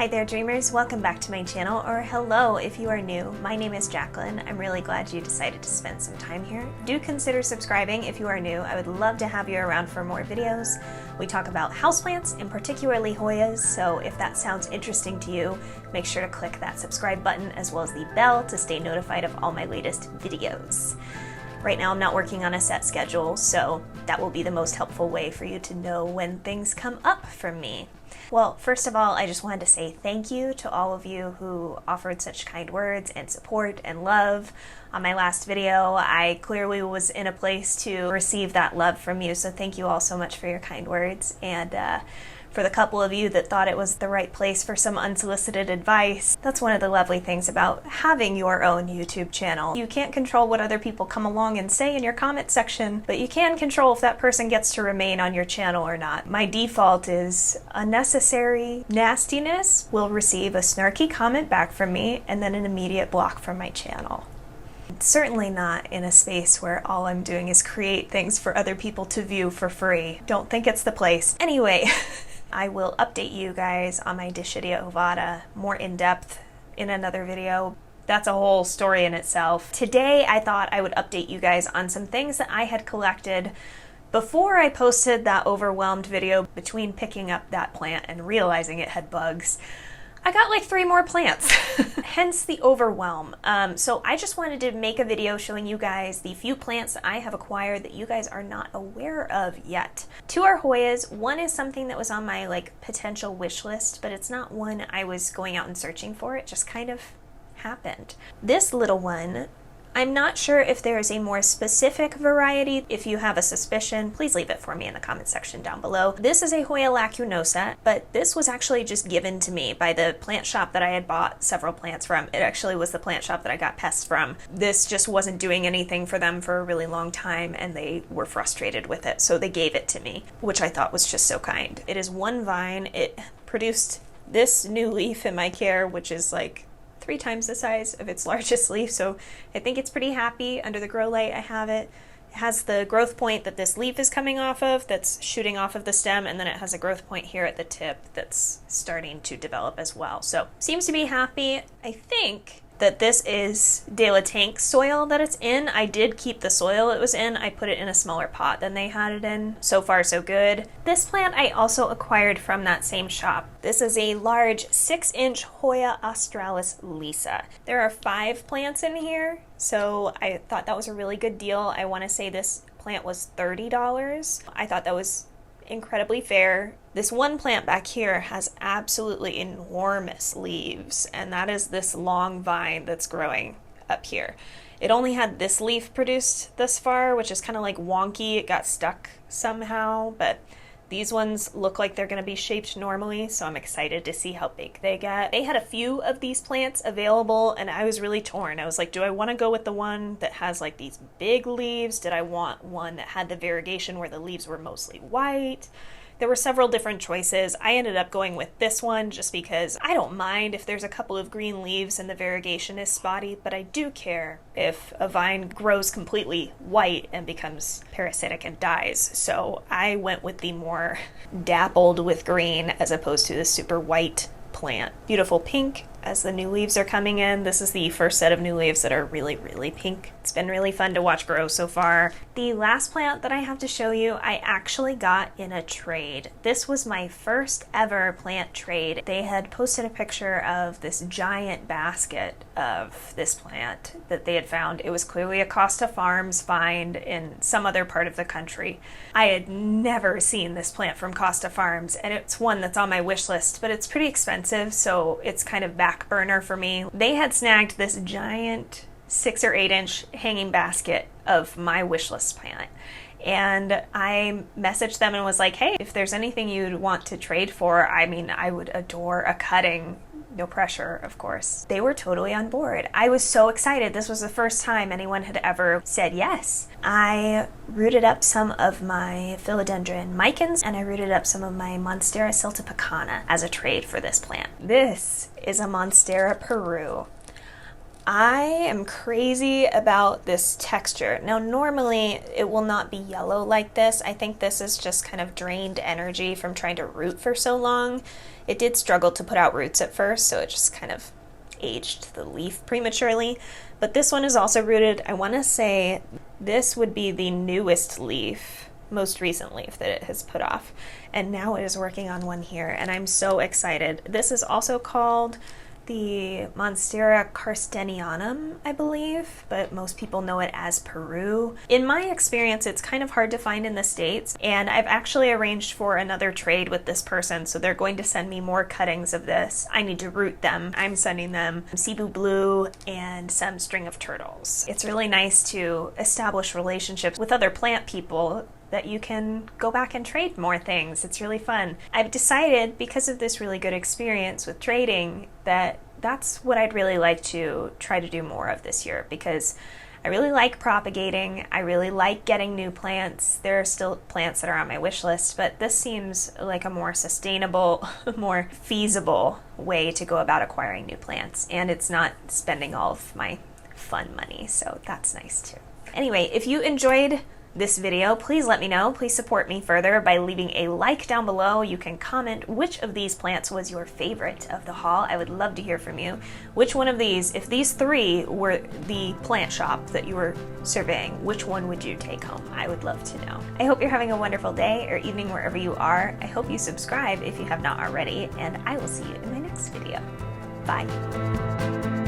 there dreamers, welcome back to my channel, or hello if you are new. My name is Jacqueline. I'm really glad you decided to spend some time here. Do consider subscribing if you are new. I would love to have you around for more videos. We talk about houseplants and particularly Hoyas, so if that sounds interesting to you, make sure to click that subscribe button as well as the bell to stay notified of all my latest videos. Right now I'm not working on a set schedule, so that will be the most helpful way for you to know when things come up from me. Well, first of all, I just wanted to say thank you to all of you who offered such kind words and support and love. On my last video, I clearly was in a place to receive that love from you, so thank you all so much for your kind words. And for the couple of you that thought it was the right place for some unsolicited advice, that's one of the lovely things about having your own YouTube channel. You can't control what other people come along and say in your comment section, but you can control if that person gets to remain on your channel or not. My default is unnecessary nastiness will receive a snarky comment back from me and then an immediate block from my channel. Certainly not in a space where all I'm doing is create things for other people to view for free. Don't think it's the place. Anyway, I will update you guys on my DreamsofHoya more in depth in another video. That's a whole story in itself. Today I thought I would update you guys on some things that I had collected before I posted that overwhelmed video. Between picking up that plant and realizing it had bugs, I got like 3 more plants, hence the overwhelm. So I just wanted to make a video showing you guys the few plants that I have acquired that you guys are not aware of yet. 2 are Hoyas. One is something that was on my potential wish list, but it's not one I was going out and searching for. It just kind of happened. This little one, I'm not sure if there is a more specific variety. If you have a suspicion, please leave it for me in the comment section down below. This is a Hoya Lacunosa, but this was actually just given to me by the plant shop that I had bought several plants from. It actually was the plant shop that I got PEST from. This just wasn't doing anything for them for a really long time and they were frustrated with it, so they gave it to me, which I thought was just so kind. It is one vine. It produced this new leaf in my care, which is like 3 times the size of its largest leaf, so I think it's pretty happy. Under the grow light I have it. It has the growth point that this leaf is coming off of that's shooting off of the stem, and then it has a growth point here at the tip that's starting to develop as well. So seems to be happy. I think that this is De La Tank soil that it's in. I did keep the soil it was in. I put it in a smaller pot than they had it in. So far so good. This plant I also acquired from that same shop. This is a large 6-inch Hoya Australis Lisa. There are 5 plants in here, so I thought that was a really good deal. I want to say this plant was $30. I thought that was incredibly fair. This one plant back here has absolutely enormous leaves, and that is this long vine that's growing up here. It only had this leaf produced thus far, which is kind of like wonky. It got stuck somehow, but these ones look like they're going to be shaped normally, so I'm excited to see how big they get. They had a few of these plants available, and I was really torn. I was like, do I want to go with the one that has like these big leaves? Did I want one that had the variegation where the leaves were mostly white? There were several different choices. I ended up going with this one just because I don't mind if there's a couple of green leaves and the variegation is spotty, but I do care if a vine grows completely white and becomes parasitic and dies. So I went with the more dappled with green as opposed to the super white plant. Beautiful pink as the new leaves are coming in. This is the first set of new leaves that are really, really pink. It's been really fun to watch grow so far. The last plant that I have to show you, I actually got in a trade. This was my first ever plant trade. They had posted a picture of this giant basket of this plant that they had found. It was clearly a Costa Farms find in some other part of the country. I had never seen this plant from Costa Farms, and it's one that's on my wish list, but it's pretty expensive, so it's kind of back burner for me. They had snagged this giant 6 or 8 inch hanging basket of my wish list plant, and I messaged them and was like, hey, if there's anything you'd want to trade for, I mean, I would adore a cutting. No pressure, of course. They were totally on board. I was so excited. This was the first time anyone had ever said yes. I rooted up some of my philodendron micans and I rooted up some of my Monstera siltepecana as a trade for this plant. This is a Monstera Peru. I am crazy about this texture. Now, normally it will not be yellow like this. I think this is just kind of drained energy from trying to root for so long. It did struggle to put out roots at first, so it just kind of aged the leaf prematurely. But this one is also rooted. I want to say this would be the newest leaf, most recent leaf that it has put off. And now it is working on one here, and I'm so excited. This is also called the Monstera carstenianum, I believe, but most people know it as Peru. In my experience, it's kind of hard to find in the States, and I've actually arranged for another trade with this person, so they're going to send me more cuttings of this. I need to root them. I'm sending them Cebu blue and some string of turtles. It's really nice to establish relationships with other plant people that you can go back and trade more things. It's really fun. I've decided, because of this really good experience with trading, that that's what I'd really like to try to do more of this year, because I really like propagating. I really like getting new plants. There are still plants that are on my wish list, but this seems like a more sustainable, more feasible way to go about acquiring new plants, and it's not spending all of my fun money, so that's nice too. Anyway, if you enjoyed this video, please let me know. Please support me further by leaving a like down below. You can comment which of these plants was your favorite of the haul. I would love to hear from you. Which one of these, if these three were the plant shop that you were surveying, which one would you take home? I would love to know. I hope you're having a wonderful day or evening wherever you are. I hope you subscribe if you have not already, and I will see you in my next video. Bye.